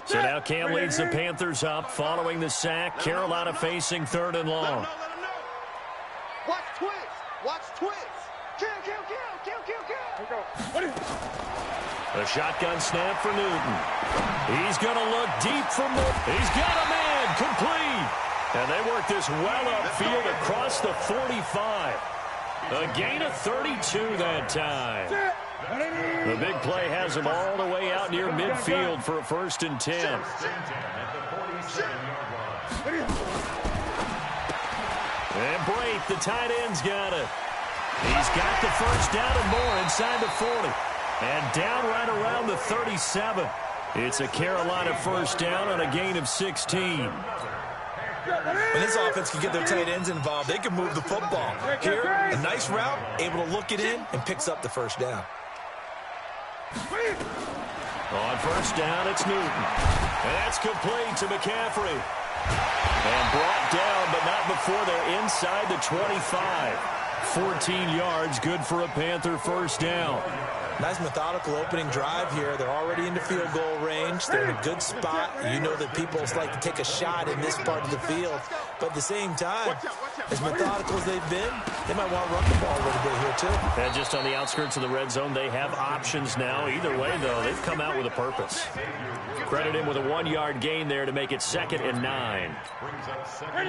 So now Cam leads the Panthers up following the sack. Carolina facing 3rd and long. Watch twist. Watch twist. Kill. A shotgun snap for Newton. He's going to look deep for more. He's got a man complete. And they work this well upfield across the 45. A gain of 32 that time. The big play has him all the way out near midfield for a 1st and 10. And Brate, the tight end's got it. He's got the 1st down and more inside the 40. And down right around the 37. It's a Carolina 1st down on a gain of 16. When this offense can get their tight ends involved, they can move the football. Here, a nice route, able to look it in, and picks up the 1st down. On 1st down, it's Newton. And that's complete to McCaffrey. And brought down, but not before they're inside the 25. 14 yards, good for a Panther 1st down. Nice methodical opening drive here. They're already into field goal range. They're in a good spot. You know that people like to take a shot in this part of the field. But at the same time, as methodical as they've been, they might want to run the ball a little bit here too. And just on the outskirts of the red zone, they have options now. Either way, though, they've come out with a purpose. Credit him with a 1-yard gain there to make it 2nd and 9.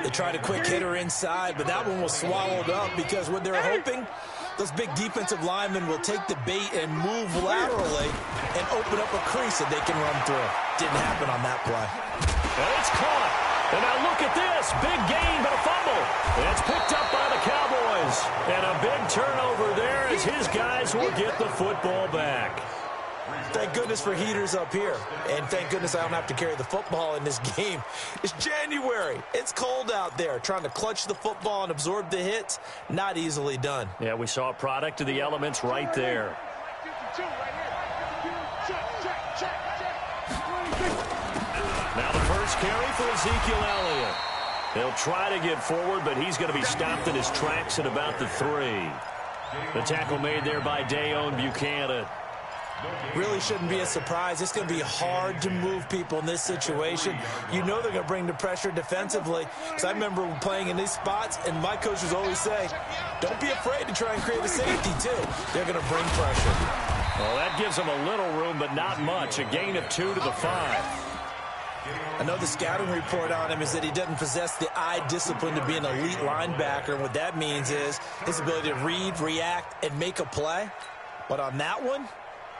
They tried a quick hitter inside, but that one was swallowed up because what they're hoping, those big defensive linemen will take the bait and move laterally and open up a crease that they can run through. Didn't happen on that play. And it's caught. And now look at this. Big gain, but a fumble. And it's picked up by the Cowboys. And a big turnover there as his guys will get the football back. Thank goodness for heaters up here. And thank goodness I don't have to carry the football in this game. It's January. It's cold out there. Trying to clutch the football and absorb the hits, not easily done. Yeah, we saw a product of the elements right there. Now the first carry for Ezekiel Elliott. They'll try to get forward, but he's going to be stopped in his tracks at about the 3. The tackle made there by Dayon Buchanan. Really shouldn't be a surprise. It's going to be hard to move people in this situation. You know they're going to bring the pressure defensively. Because I remember playing in these spots, and my coaches always say, don't be afraid to try and create a safety, too. They're going to bring pressure. Well, that gives them a little room, but not much. A gain of 2 to the 5. I know the scouting report on him is that he doesn't possess the eye discipline to be an elite linebacker. And what that means is his ability to read, react, and make a play. But on that one,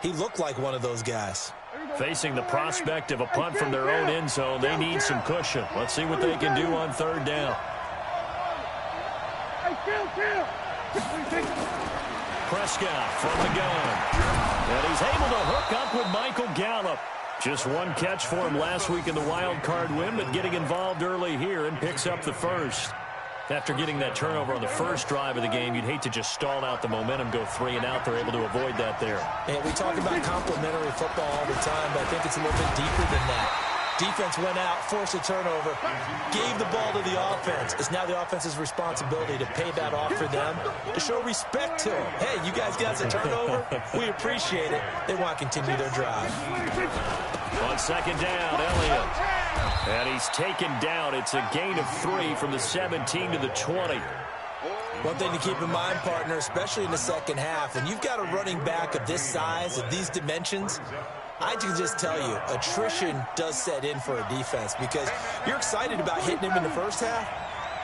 he looked like one of those guys. Facing the prospect of a punt from their own end zone, they need some cushion. Let's see what they can do on 3rd down. Prescott from the gun. And he's able to hook up with Michael Gallup. Just one catch for him last week in the wild card win, but getting involved early here and picks up the 1st. After getting that turnover on the first drive of the game, you'd hate to just stall out the momentum, go 3 and out. They're able to avoid that there. And we talk about complementary football all the time, but I think it's a little bit deeper than that. Defense went out, forced a turnover, gave the ball to the offense. It's now the offense's responsibility to pay that off for them, to show respect to them. Hey, you guys got a turnover? We appreciate it. They want to continue their drive. On 2nd down, Elliott. And he's taken down. It's a gain of 3 from the 17 to the 20. One thing to keep in mind, partner, especially in the second half, when you've got a running back of this size, of these dimensions, I can just tell you, attrition does set in for a defense because you're excited about hitting him in the first half.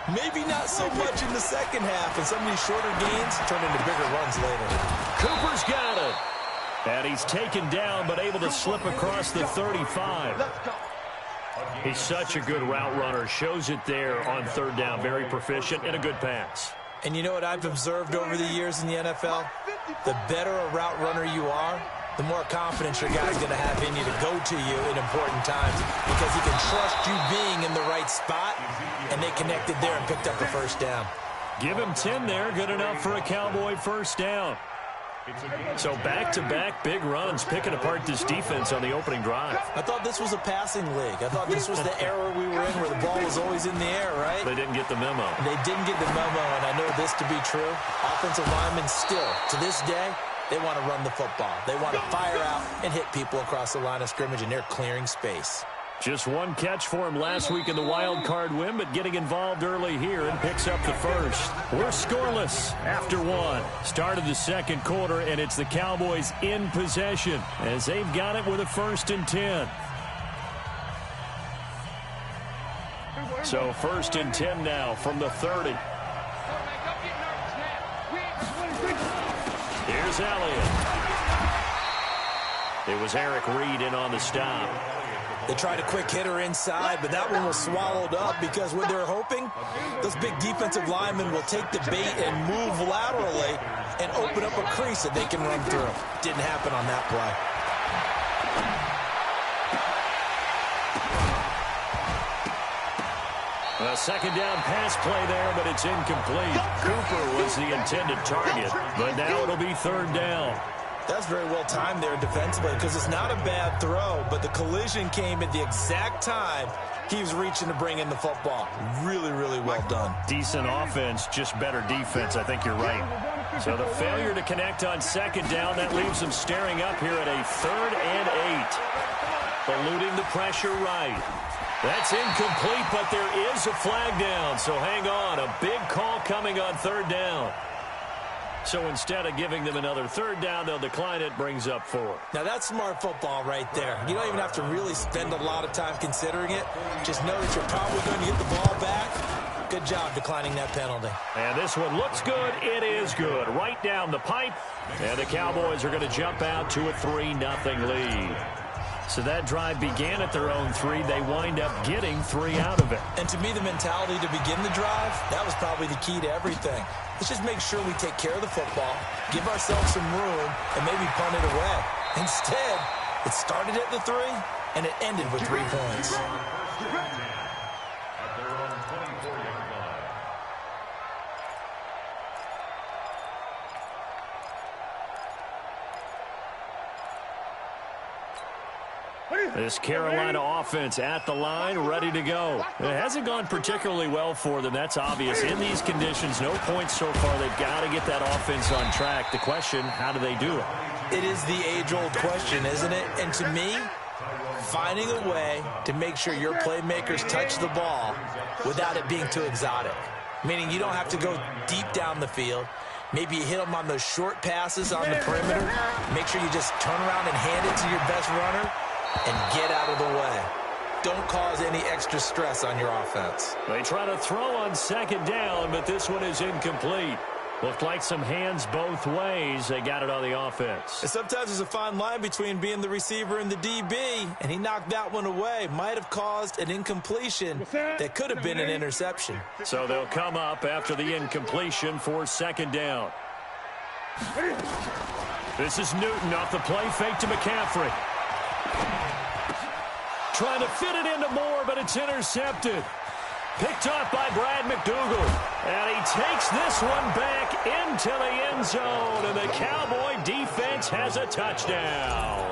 Maybe not so much in the second half, and some of these shorter gains turn into bigger runs later. Cooper's got it. And he's taken down, but able to slip across the 35. He's such a good route runner. Shows it there on 3rd down. Very proficient and a good pass. And you know what I've observed over the years in the NFL? The better a route runner you are, the more confidence your guy's going to have in you to go to you in important times because he can trust you being in the right spot, and they connected there and picked up the 1st down. Give him 10 there. Good enough for a Cowboy 1st down. So back-to-back big runs, picking apart this defense on the opening drive. I thought this was a passing league. I thought this was the era we were in where the ball was always in the air, right? They didn't get the memo. They didn't get the memo, and I know this to be true. Offensive linemen still, to this day, They want to run the football. They want to fire out and hit people across the line of scrimmage, and they're clearing space. Just one catch for him last week in the wild card win, but getting involved early here and picks up the first. We're scoreless after one. Start of the second quarter, and it's the Cowboys in possession as they've got it with a 1st and 10. So 1st and 10 now from the 30. Here's Elliott. It was Eric Reed in on the stop. They tried a quick hitter inside, but that one was swallowed up because what they're hoping, those big defensive linemen will take the bait and move laterally and open up a crease that they can run through. Didn't happen on that play. A second down pass play there, but it's incomplete. Cooper was the intended target, but now it'll be 3rd down. That's very well timed there defensively because it's not a bad throw, but the collision came at the exact time he was reaching to bring in the football. Really, really well done. Decent offense, just better defense. I think you're right. So the failure to connect on 2nd down, that leaves them staring up here at a 3rd and 8. Eluding the pressure right. That's incomplete, but there is a flag down. So hang on, a big call coming on 3rd down. So instead of giving them another 3rd down, they'll decline it, brings up 4. Now that's smart football right there. You don't even have to really spend a lot of time considering it. Just know that you're probably going to get the ball back. Good job declining that penalty. And this one looks good. It is good. Right down the pipe. And the Cowboys are going to jump out to a 3-0 lead. So that drive began at their own 3. They wind up getting 3 out of it. And to me, the mentality to begin the drive, that was probably the key to everything. Let's just make sure we take care of the football, give ourselves some room, and maybe punt it away. Instead, it started at the 3, and it ended with 3 points. This Carolina offense at the line, ready to go. It hasn't gone particularly well for them. That's obvious. In these conditions, no points so far. They've got to get that offense on track. The question, how do they do it? It is the age-old question, isn't it? And to me, finding a way to make sure your playmakers touch the ball without it being too exotic. Meaning you don't have to go deep down the field. Maybe you hit them on those short passes on the perimeter. Make sure you just turn around and hand it to your best runner and get out of the way. Don't cause any extra stress on your offense. They try to throw on 2nd down, but this one is incomplete. Looked like some hands both ways. They got it on the offense. And sometimes there's a fine line between being the receiver and the DB, and he knocked that one away. Might have caused an incompletion that could have been an interception. So they'll come up after the incompletion for 2nd down. This is Newton off the play fake to McCaffrey. Trying to fit it into Moore, but it's intercepted. Picked off by Brad McDougal. And he takes this one back into the end zone. And the Cowboy defense has a touchdown.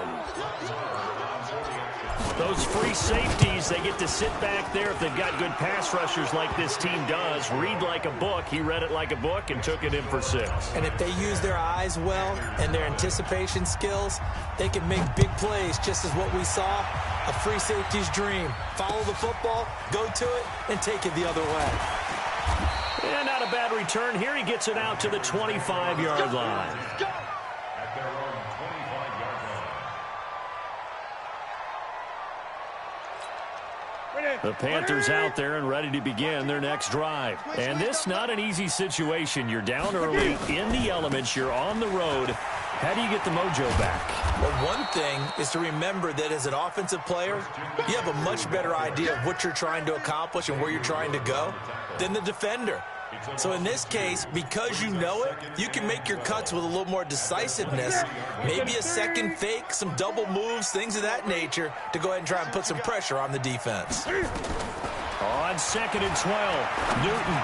Those free safeties, they get to sit back there if they've got good pass rushers like this team does. Read like a book. He read it like a book and took it in for 6. And if they use their eyes well and their anticipation skills, they can make big plays, just as what we saw, a free safety's dream. Follow the football, go to it, and take it the other way. And not a bad return. Here he gets it out to the 25-yard line. The Panthers out there and ready to begin their next drive. And this not an easy situation. You're down early, in the elements, you're on the road. How do you get the mojo back? Well, one thing is to remember that as an offensive player, you have a much better idea of what you're trying to accomplish and where you're trying to go than the defender. So in this case, because you know it, you can make your cuts with a little more decisiveness. Maybe a second fake, some double moves, things of that nature to go ahead and try and put some pressure on the defense. On 2nd and 12, Newton.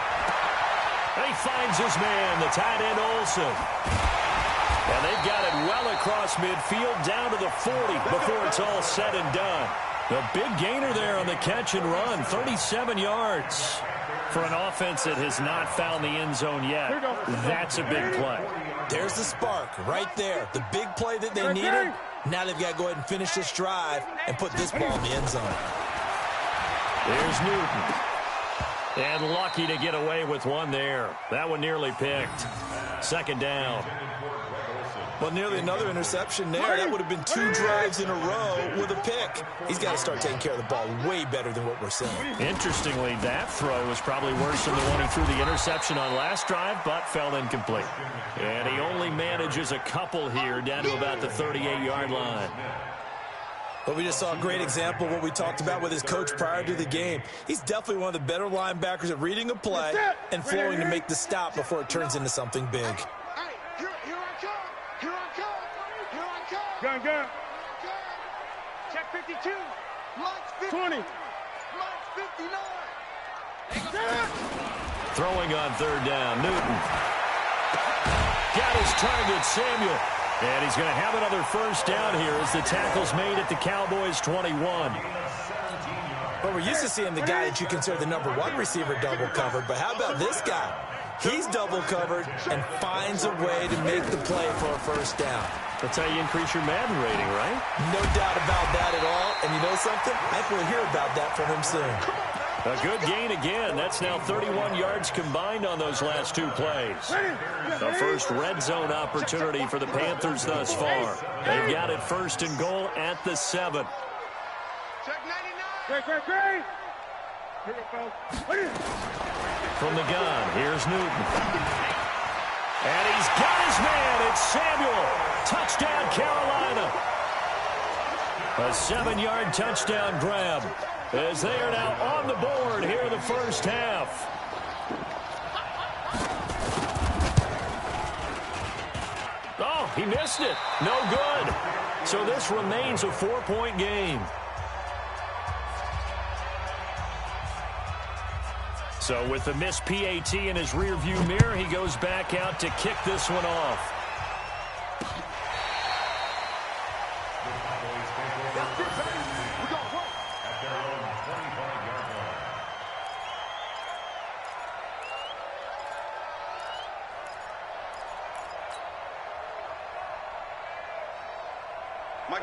He finds his man, the tight end Olsen. And they've got it well across midfield down to the 40 before it's all said and done. The big gainer there on the catch and run, 37 yards. For an offense that has not found the end zone yet, that's a big play. There's the spark right there. The big play that they needed. Now they've got to go ahead and finish this drive and put this ball in the end zone. There's Newton. And lucky to get away with one there. That one nearly picked. Second down. Well, nearly another interception there. That would have been 2 drives in a row with a pick. He's got to start taking care of the ball way better than what we're seeing. Interestingly, that throw was probably worse than the one he threw the interception on last drive, but fell incomplete. And he only manages a couple here down to about the 38-yard line. But we just saw a great example of what we talked about with his coach prior to the game. He's definitely one of the better linebackers at reading a play and flowing to make the stop before it turns into something big. Gun. Check 52. 20. 59. Throwing on third down, Newton. Got his target, Samuel. And he's going to have another first down here as the tackle's made at the Cowboys' 21. Well, we're used to seeing the guy that you consider the #1 receiver double covered, but how about this guy? He's double covered and finds a way to make the play for a first down. That's how you increase your Madden rating, right? No doubt about that at all. And you know something? I think we'll hear about that from him soon. A good gain again. That's now 31 yards combined on those last 2 plays. The first red zone opportunity for the Panthers thus far. They've got it first and goal at the 7. Check 99. Great. From the gun, here's Newton. And he's got his man. It's Samuel. Touchdown, Carolina. A 7-yard touchdown grab as they are now on the board here in the first half. Oh, he missed it. No good. So this remains a 4-point game. So with the missed PAT in his rearview mirror, he goes back out to kick this one off.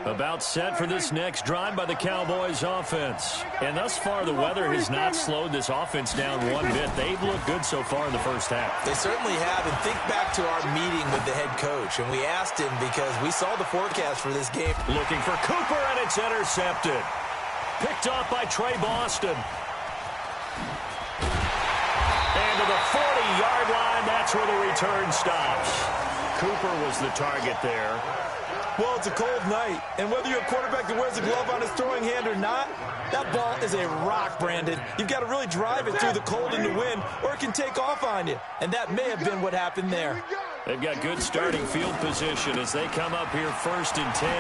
About set for this next drive by the Cowboys offense. And thus far, the weather has not slowed this offense down one bit. They've looked good so far in the first half. They certainly have. And think back to our meeting with the head coach. And we asked him because we saw the forecast for this game. Looking for Cooper, and it's intercepted. Picked off by Trey Boston. And to the 40-yard line, that's where the return stops. Cooper was the target there. Well, it's a cold night, and whether you're a quarterback that wears a glove on his throwing hand or not, that ball is a rock, Brandon. You've got to really drive it through the cold and the wind, or it can take off on you, and that may have been what happened there. They've got good starting field position as they come up here first and 10.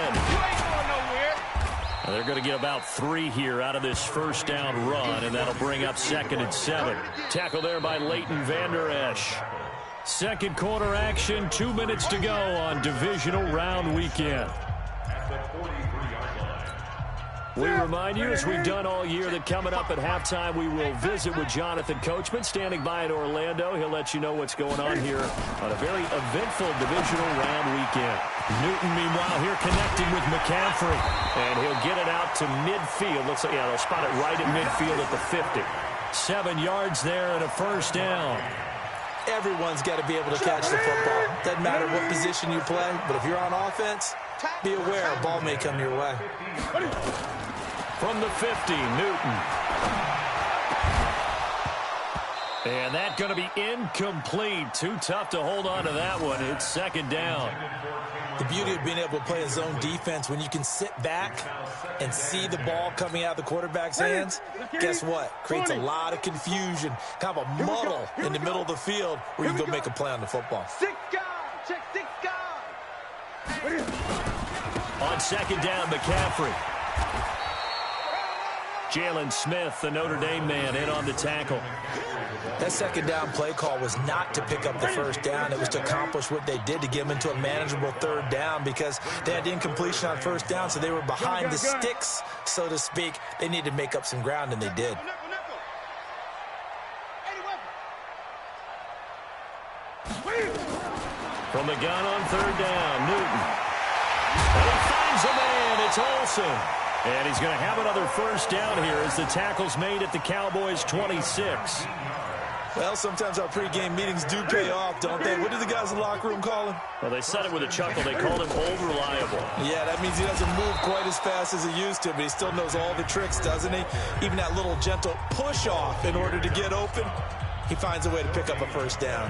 And they're going to get about 3 here out of this first down run, and that'll bring up 2nd and 7. Tackle there by Leighton Vander Esch. Second quarter action, 2 minutes to go on divisional round weekend. We remind you, as we've done all year, that coming up at halftime, we will visit with Jonathan Coachman, standing by in Orlando. He'll let you know what's going on here on a very eventful divisional round weekend. Newton, meanwhile, here connecting with McCaffrey, and he'll get it out to midfield. Looks like, yeah, they'll spot it right at midfield at the 50. 7 yards there and a first down. Everyone's got to be able to catch the football. Doesn't matter what position you play, but if you're on offense, be aware a ball may come your way. From the 50, Newton. And that's going to be incomplete. Too tough to hold on to that one. It's 2nd down. The beauty of being able to play a zone defense, when you can sit back and see the ball coming out of the quarterback's hands, guess what? Creates a lot of confusion, kind of a muddle in the middle of the field where you can go make a play on the football. 6 guys. Check 6 guys. On 2nd down, McCaffrey. Jalen Smith, the Notre Dame man, in on the tackle. That 2nd down play call was not to pick up the first down. It was to accomplish what they did, to get them into a manageable 3rd down, because they had incompletion on 1st down, so they were behind the sticks, so to speak. They needed to make up some ground, and they did. From the gun on third down, Newton. And he finds a man. It's Olsen. And he's going to have another first down here as the tackle's made at the Cowboys' 26. Well, sometimes our pregame meetings do pay off, don't they? What do the guys in the locker room call him? Well, they said it with a chuckle. They called him Old Reliable. Yeah, that means he doesn't move quite as fast as he used to, but he still knows all the tricks, doesn't he? Even that little gentle push-off in order to get open. He finds a way to pick up a first down.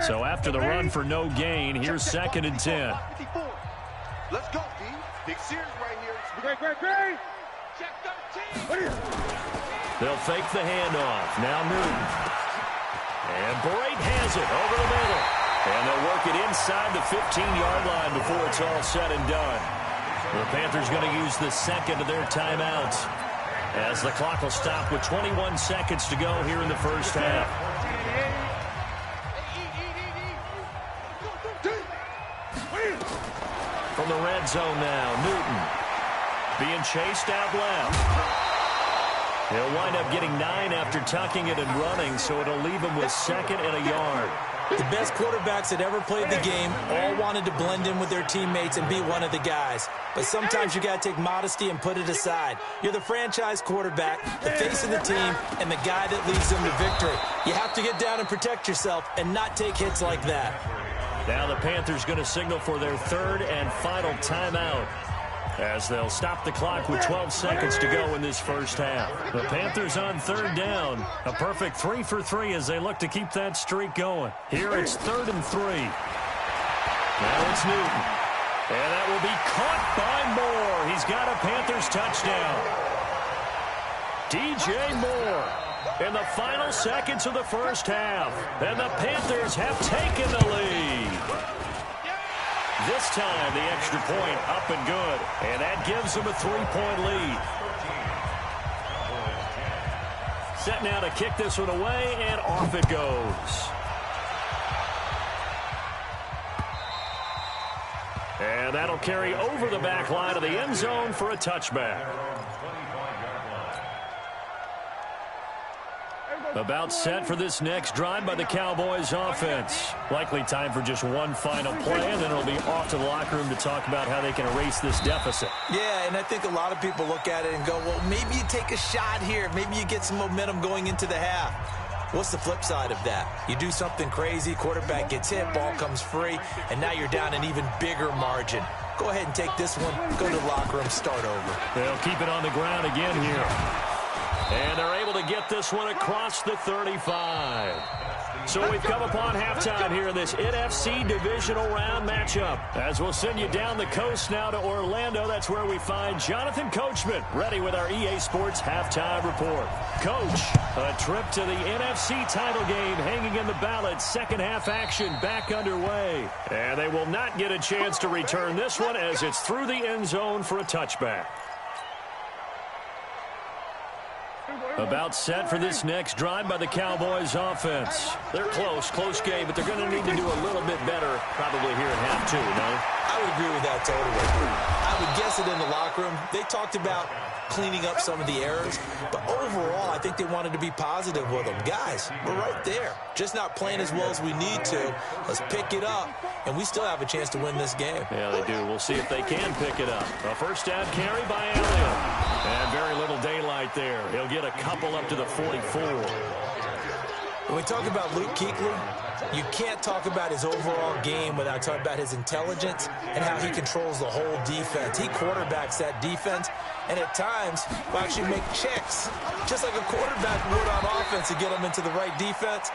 So after the run for no gain, here's 2nd and 10. Let's go, D. Big series right here. Great. Check 13. They'll fake the handoff. Now Newton. And Brate has it over the middle. And they'll work it inside the 15-yard line before it's all said and done. The Panthers going to use the second of their timeouts as the clock will stop with 21 seconds to go here in the first half. From the red zone now, Newton being chased out left. He'll wind up getting 9 after tucking it and running, so it'll leave him with 2nd and a yard. The best quarterbacks that ever played the game all wanted to blend in with their teammates and be one of the guys. But sometimes you got to take modesty and put it aside. You're the franchise quarterback, the face of the team, and the guy that leads them to victory. You have to get down and protect yourself and not take hits like that. Now the Panthers going to signal for their 3rd and final timeout as they'll stop the clock with 12 seconds to go in this first half. The Panthers on 3rd down. A perfect 3 for 3 as they look to keep that streak going. Here it's 3rd and 3. Now it's Newton. And that will be caught by Moore. He's got a Panthers touchdown. DJ Moore in the final seconds of the first half. And the Panthers have taken the lead. This time, the extra point up and good. And that gives them a 3-point lead. Set now to kick this one away, and off it goes. And that'll carry over the back line of the end zone for a touchback. About set for this next drive by the Cowboys offense. Likely time for just one final play, and then it'll be off to the locker room to talk about how they can erase this deficit. Yeah, and I think a lot of people look at it and go, well, maybe you take a shot here. Maybe you get some momentum going into the half. What's the flip side of that? You do something crazy, quarterback gets hit, ball comes free, and now you're down an even bigger margin. Go ahead and take this one, go to the locker room, start over. They'll keep it on the ground again here. And they're able to get this one across the 35. So we've come upon halftime here in this NFC divisional round matchup. As we'll send you down the coast now to Orlando, that's where we find Jonathan Coachman ready with our EA Sports halftime report. Coach, a trip to the NFC title game hanging in the balance. Second half action back underway. And they will not get a chance to return this one as it's through the end zone for a touchback. About set for this next drive by the Cowboys offense. They're close game, but they're going to need to do a little bit better probably here in half two, no? I would agree with that totally. I would guess it in the locker room. They talked about cleaning up some of the errors, but overall, I think they wanted to be positive with them. Guys, we're right there. Just not playing as well as we need to. Let's pick it up, and we still have a chance to win this game. Yeah, they do. We'll see if they can pick it up. A first down carry by Elliott. And very little daylight there. He'll get a couple up to the 44. When we talk about Luke Kuechly, you can't talk about his overall game without talking about his intelligence and how he controls the whole defense. He quarterbacks that defense, and at times will actually make checks, just like a quarterback would on offense to get them into the right defense.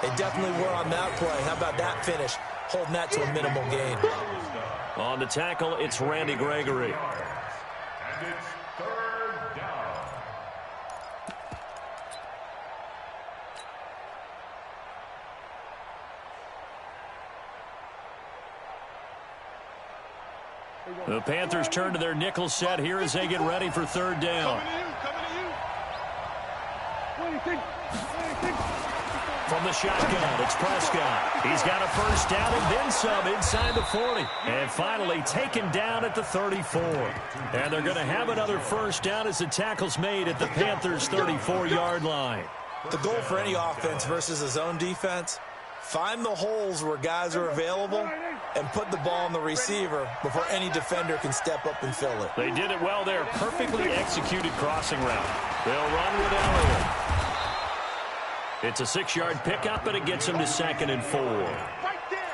They definitely were on that play. How about that finish, holding that to a minimal gain? On the tackle, it's Randy Gregory. The Panthers turn to their nickel set here as they get ready for third down. From the shotgun, it's Prescott. He's got a first down and then some inside the 40. And finally taken down at the 34. And they're going to have another first down as the tackle's made at the Panthers' 34-yard line. The goal for any offense versus a zone defense, find the holes where guys are available and put the ball on the receiver before any defender can step up and fill it. They did it well there. Perfectly executed crossing route. They'll run with Elliott. It's a 6-yard pickup, and it gets him to 2nd and 4.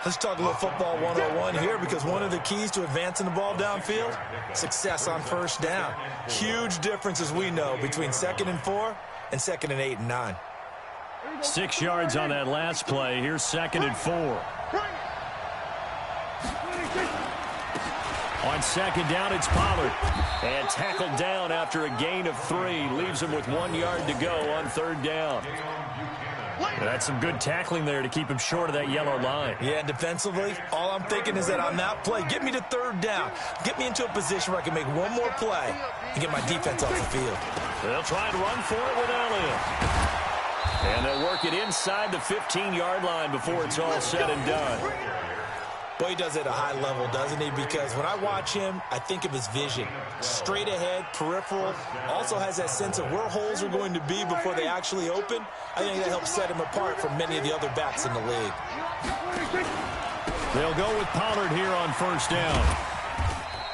Let's talk a little football 101 here, because one of the keys to advancing the ball downfield, success on first down. Huge difference, as we know, between 2nd and 4 and 2nd and 8 and 9. 6 yards on that last play. Here's 2nd and 4. On 2nd down, it's Pollard. And tackled down after a gain of 3. Leaves him with 1 yard to go on 3rd down. That's some good tackling there to keep him short of that yellow line. Yeah, defensively, all I'm thinking is that on that play, get me to 3rd down. Get me into a position where I can make one more play and get my defense off the field. They'll try and run for it with Elliott. And they'll work it inside the 15-yard line before it's all said and done. Boy, he does it at a high level, doesn't he? Because when I watch him, I think of his vision. Straight ahead, peripheral, also has that sense of where holes are going to be before they actually open. I think that helps set him apart from many of the other backs in the league. They'll go with Pollard here on first down.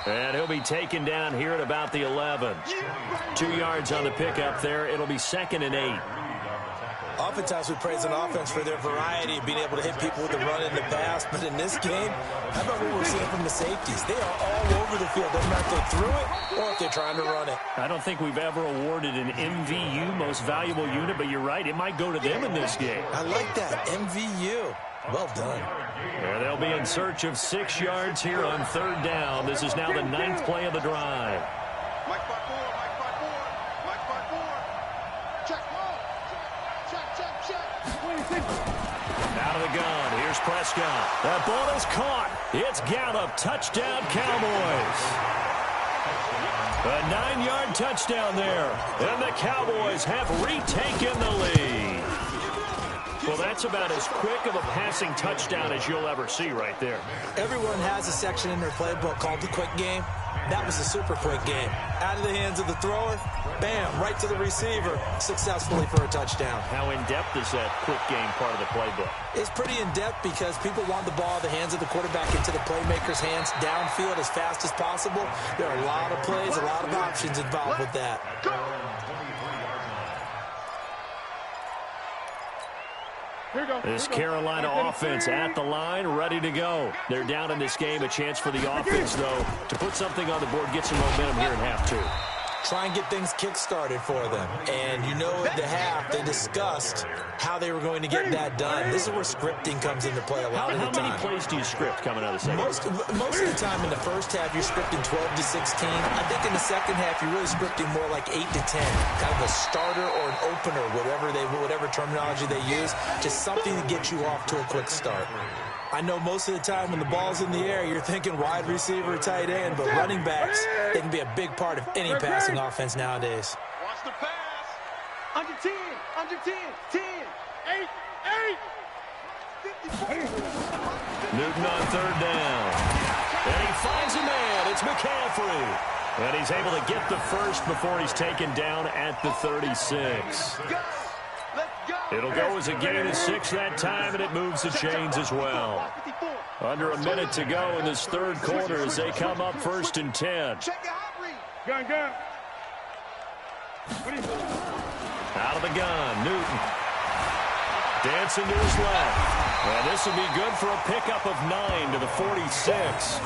And he'll be taken down here at about the 11. 2 yards on the pickup there. It'll be 2nd and 8. Oftentimes we praise an offense for their variety of being able to hit people with the run in the pass. But in this game, how about what we're seeing from the safeties? They are all over the field. Doesn't matter if they threw it or if they're trying to run it. I don't think we've ever awarded an MVU, most valuable unit, but you're right. It might go to them in this game. I like that. MVU. Well done. And they'll be in search of 6 yards here on 3rd down. This is now the 9th play of the drive. Mike 5-4, Mike 5-4, Mike 5-4. Check, check. Out of the gun. Here's Prescott. That ball is caught. It's Gallup. Touchdown, Cowboys. A 9-yard touchdown there. And the Cowboys have retaken the lead. Well, that's about as quick of a passing touchdown as you'll ever see right there. Everyone has a section in their playbook called the quick game. That was a super quick game. Out of the hands of the thrower, bam, right to the receiver, successfully for a touchdown. How in-depth is that quick game part of the playbook? It's pretty in-depth because people want the ball in the hands of the quarterback into the playmaker's hands downfield as fast as possible. There are a lot of plays, a lot of options involved with that. This Carolina offense at the line, ready to go. They're down in this game. A chance for the offense, though, to put something on the board, get some momentum here in half 2. Try and get things kick-started for them. And you know at the half, they discussed how they were going to get that done. This is where scripting comes into play a lot of the time. How many plays do you script coming out of the second? Most of the time in the first half, you're scripting 12 to 16. I think in the second half, you're really scripting more like 8 to 10. Kind of a starter or an opener, whatever terminology they use. Just something to get you off to a quick start. I know most of the time when the ball's in the air, you're thinking wide receiver, tight end, but running backs, they can be a big part of any passing offense nowadays. Watch the pass. Under 10, 10, 8. Newton on 3rd down. And he finds a man. It's McCaffrey. And he's able to get the first before he's taken down at the 36. It'll go as a gain of 6 that time, and it moves the chains as well. Under a minute to go in this 3rd quarter as they come up 1st and 10. Gun. Out of the gun, Newton. Dancing to his left. And this will be good for a pickup of 9 to the 46.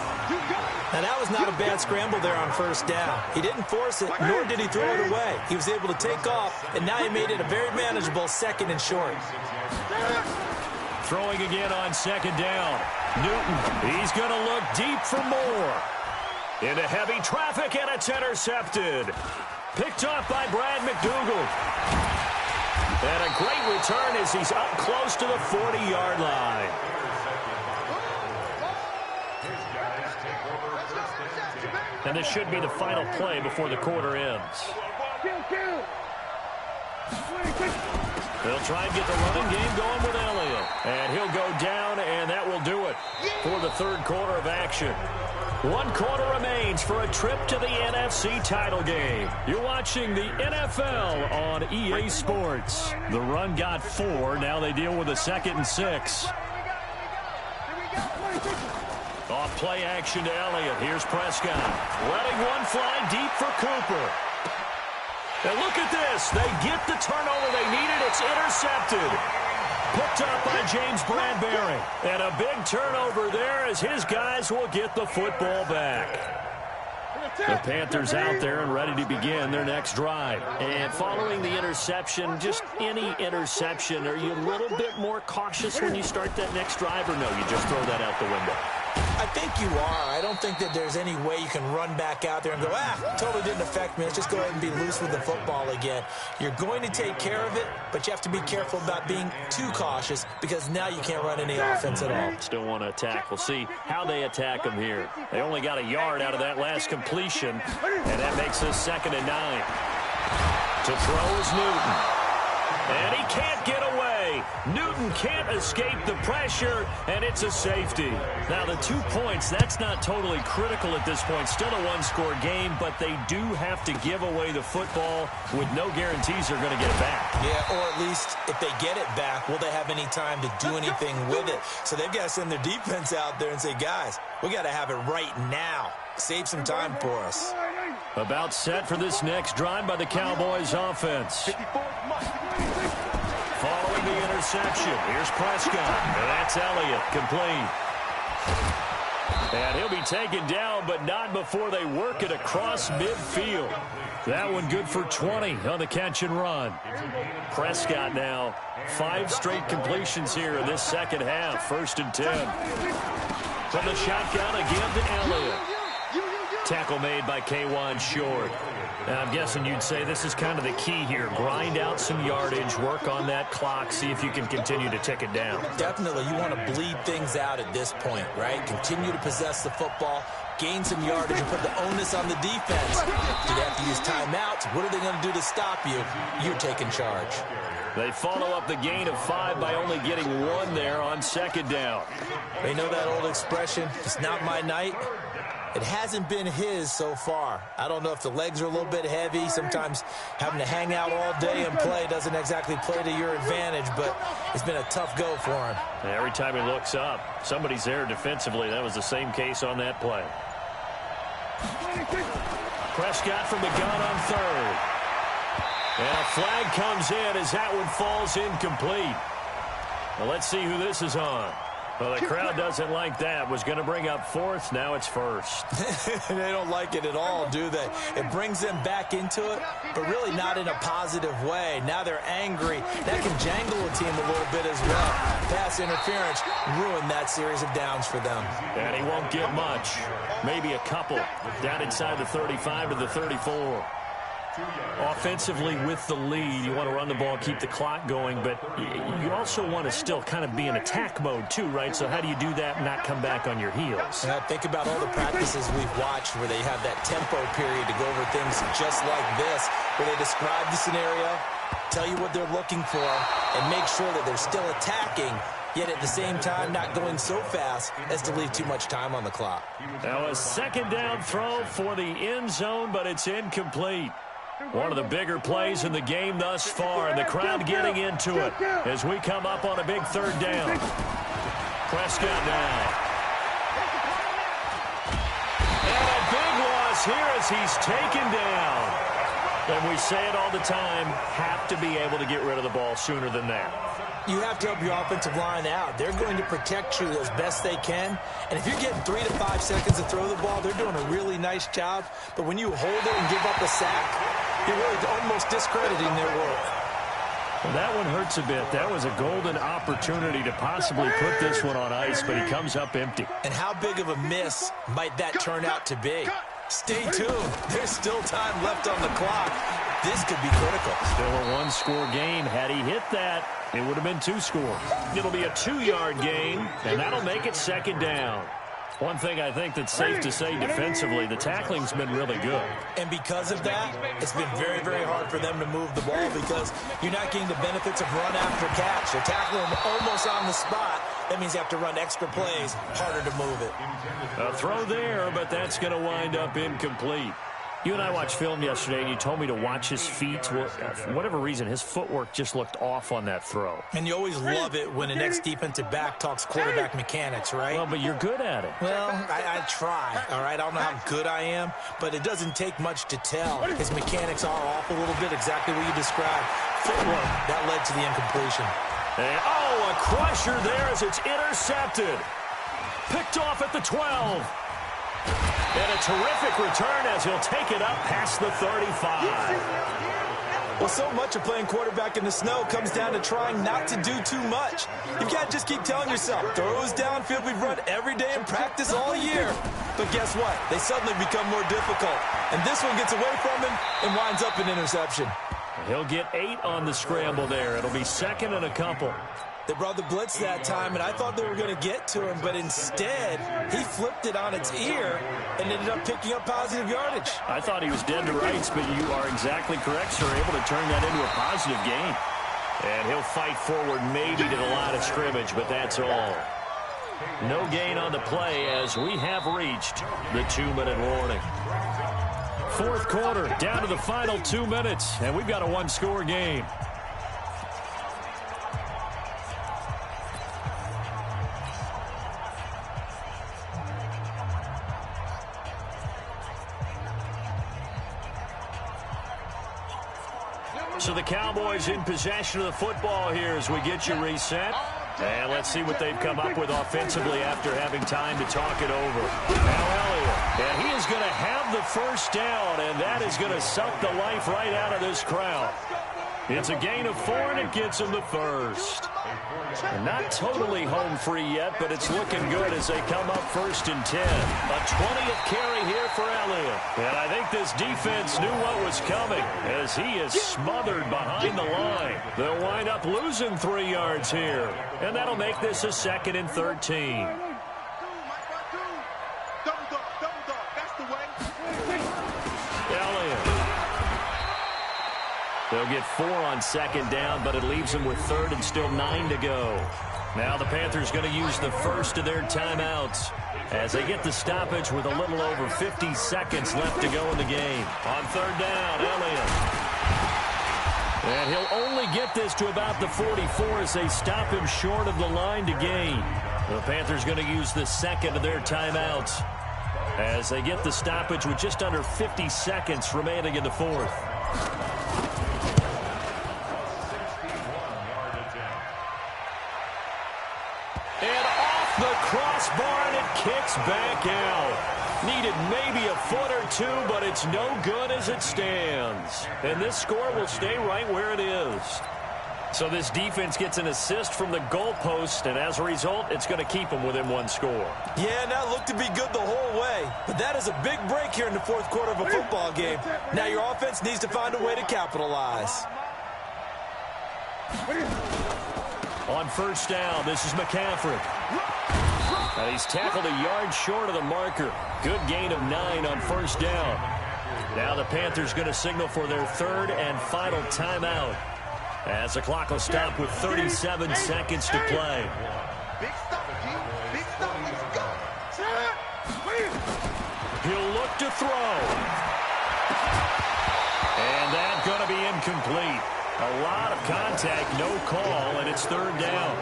Now, that was not a bad scramble there on 1st down. He didn't force it, nor did he throw it away. He was able to take off, and now he made it a very manageable 2nd and short. Throwing again on 2nd down. Newton, he's going to look deep for more. Into heavy traffic, and it's intercepted. Picked off by Brad McDougal. And a great return as he's up close to the 40-yard line. And this should be the final play before the quarter ends. They'll try and get the running game going with Elliott. And he'll go down, and that will do it for the third quarter of action. 1 quarter remains for a trip to the NFC title game. You're watching the NFL on EA Sports. The run got 4. Now they deal with a 2nd and 6. Off play action to Elliott. Here's Prescott. Letting one fly deep for Cooper. And look at this. They get the turnover they needed. It's intercepted. Picked up by James Bradbury. And a big turnover there as his guys will get the football back. The Panthers out there and ready to begin their next drive. And following the interception, just any interception, are you a little bit more cautious when you start that next drive, or no, you just throw that out the window? I think you are. I don't think that there's any way you can run back out there and go, totally didn't affect me. Let's just go ahead and be loose with the football again. You're going to take care of it, but you have to be careful about being too cautious because now you can't run any offense at all. Still want to attack. We'll see how they attack them here. They only got a yard out of that last completion, and that makes us 2nd and 9. To throw is Newton. And he can't get away. Newton can't escape the pressure, and it's a safety. Now, the 2 points, that's not totally critical at this point. Still a one-score game, but they do have to give away the football with no guarantees they're going to get it back. Yeah, or at least if they get it back, will they have any time to do anything with it? So they've got to send their defense out there and say, guys, we got to have it right now. Save some time for us. About set for this next drive by the Cowboys offense. Following the interception, here's Prescott. And that's Elliott, complete. And he'll be taken down, but not before they work it across midfield. That one good for 20 on the catch and run. Prescott now, 5 straight completions here in this second half. 1st and 10. From the shotgun again to Elliott. Tackle made by K'Wan Short. And I'm guessing you'd say this is kind of the key here. Grind out some yardage, work on that clock, see if you can continue to tick it down. Definitely. You want to bleed things out at this point, right? Continue to possess the football, gain some yardage, and put the onus on the defense. Do they have to use timeouts? What are they going to do to stop you? You're taking charge. They follow up the gain of 5 by only getting 1 there on 2nd down. They know that old expression, it's not my night. It hasn't been his so far. I don't know if the legs are a little bit heavy. Sometimes having to hang out all day and play doesn't exactly play to your advantage, but it's been a tough go for him. Every time he looks up, somebody's there defensively. That was the same case on that play. Prescott from the gun on 3rd. And a flag comes in as that one falls incomplete. Well, let's see who this is on. Well, the crowd doesn't like that. Was going to bring up 4th. Now it's 1st. They don't like it at all, do they? It brings them back into it, but really not in a positive way. Now they're angry. That can jangle a team a little bit as well. Pass interference ruined that series of downs for them. And he won't get much. Maybe a couple. Down inside the 35 to the 34. Offensively with the lead, you want to run the ball, keep the clock going, but you also want to still kind of be in attack mode too, right? So how do you do that and not come back on your heels? Think about all the practices we've watched where they have that tempo period to go over things just like this, where they describe the scenario, tell you what they're looking for, and make sure that they're still attacking, yet at the same time not going so fast as to leave too much time on the clock. Now a 2nd down throw for the end zone, but it's incomplete. One of the bigger plays in the game thus far, and the crowd getting into it as we come up on a big 3rd down. Prescott now. And a big loss here as he's taken down. And we say it all the time, have to be able to get rid of the ball sooner than that. You have to help your offensive line out. They're going to protect you as best they can. And if you're getting 3 to 5 seconds to throw the ball, they're doing a really nice job. But when you hold it and give up a sack, you're really almost discrediting their work. Well, that one hurts a bit. That was a golden opportunity to possibly put this one on ice, but he comes up empty. And how big of a miss might that turn out to be? Stay tuned. There's still time left on the clock. This could be critical. Still a one-score game. Had he hit that, it would have been 2 scores. It'll be a 2-yard gain, and that'll make it 2nd down. One thing I think that's safe to say defensively, the tackling's been really good. And because of that, it's been very, very hard for them to move the ball because you're not getting the benefits of run after catch. They're tackling them almost on the spot. That means you have to run extra plays, harder to move it. A throw there, but that's going to wind up incomplete. You and I watched film yesterday, and you told me to watch his feet. Well, for whatever reason, his footwork just looked off on that throw. And you always love it when an ex-defensive back talks quarterback mechanics, right? Well, but you're good at it. Well, I try, all right? I don't know how good I am, but it doesn't take much to tell. His mechanics are off a little bit, exactly what you described. Footwork, that led to the incompletion. And, oh, a crusher there as it's intercepted. Picked off at the 12. And a terrific return as he'll take it up past the 35. Well, so much of playing quarterback in the snow comes down to trying not to do too much. You've got to just keep telling yourself, throws downfield we've run every day in practice all year. But guess what? They suddenly become more difficult. And this one gets away from him and winds up an interception. He'll get 8 on the scramble there. It'll be second and a couple. They brought the blitz that time, and I thought they were going to get to him, but instead, he flipped it on its ear and ended up picking up positive yardage. I thought he was dead to rights, but you are exactly correct, sir. Able to turn that into a positive gain. And he'll fight forward maybe to the line of scrimmage, but that's all. No gain on the play as we have reached the 2-minute warning. Fourth quarter, down to the final 2 minutes, and we've got a one-score game. So the Cowboys in possession of the football here as we get you reset. And let's see what they've come up with offensively after having time to talk it over. Now Elliott, and he is going to have the first down, and that is going to suck the life right out of this crowd. It's a gain of 4, and it gets him the first. And not totally home free yet, but it's looking good as they come up 1st and 10. A 20th carry here for Elliott. And I think this defense knew what was coming as he is smothered behind the line. They'll wind up losing 3 yards here. And that'll make this a 2nd and 13. They'll get 4 on 2nd down, but it leaves them with 3rd and still 9 to go. Now the Panthers going to use the first of their timeouts as they get the stoppage with a little over 50 seconds left to go in the game. On 3rd down, Elliott. And he'll only get this to about the 44 as they stop him short of the line to gain. The Panthers going to use the 2nd of their timeouts as they get the stoppage with just under 50 seconds remaining in the 4th. Crossbar, and it kicks back out. Needed maybe a foot or 2, but it's no good as it stands. And this score will stay right where it is. So this defense gets an assist from the goalpost, and as a result, it's going to keep them within 1 score. Yeah, and that looked to be good the whole way. But that is a big break here in the 4th quarter of a football game. Now your offense needs to find a way to capitalize. On 1st down, this is McCaffrey. And he's tackled a yard short of the marker. Good gain of 9 on 1st down. Now the Panthers going to signal for their 3rd and final timeout as the clock will stop with 37 seconds to play. Big stop, G. Big stop. Let's go. He'll look to throw. And that's going to be incomplete. A lot of contact, no call, and it's 3rd down.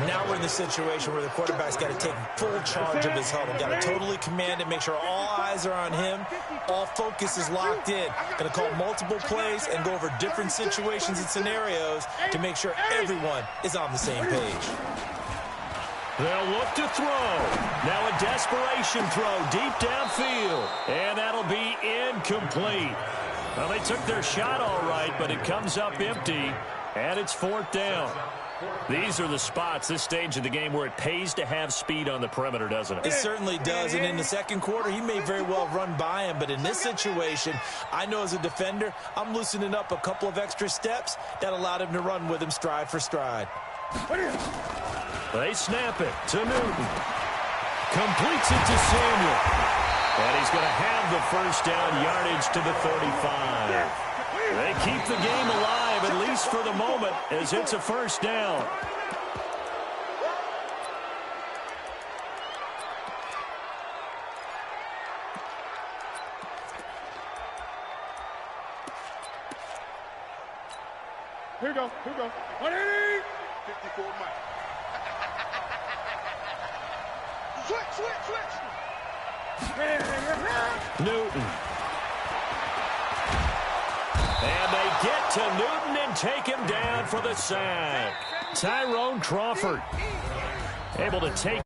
Now we're in the situation where the quarterback's got to take full charge of his huddle. Got to totally command it, make sure all eyes are on him. All focus is locked in. Going to call multiple plays and go over different situations and scenarios to make sure everyone is on the same page. They'll look to throw. Now a desperation throw deep downfield. And that'll be incomplete. Well, they took their shot all right, but it comes up empty, and it's 4th down. These are the spots, this stage of the game, where it pays to have speed on the perimeter, doesn't it? It certainly does, and in the 2nd quarter, he may very well run by him, but in this situation, I know as a defender, I'm loosening up a couple of extra steps that allowed him to run with him stride for stride. They snap it to Newton. Completes it to Samuel. And he's going to have the first down, yardage to the 35. They keep the game alive, at least for the moment, as it's a first down. Here we go. 180! 54 Mike. Switch! Newton. And they get to Newton and take him down for the sack. Tyrone Crawford able to take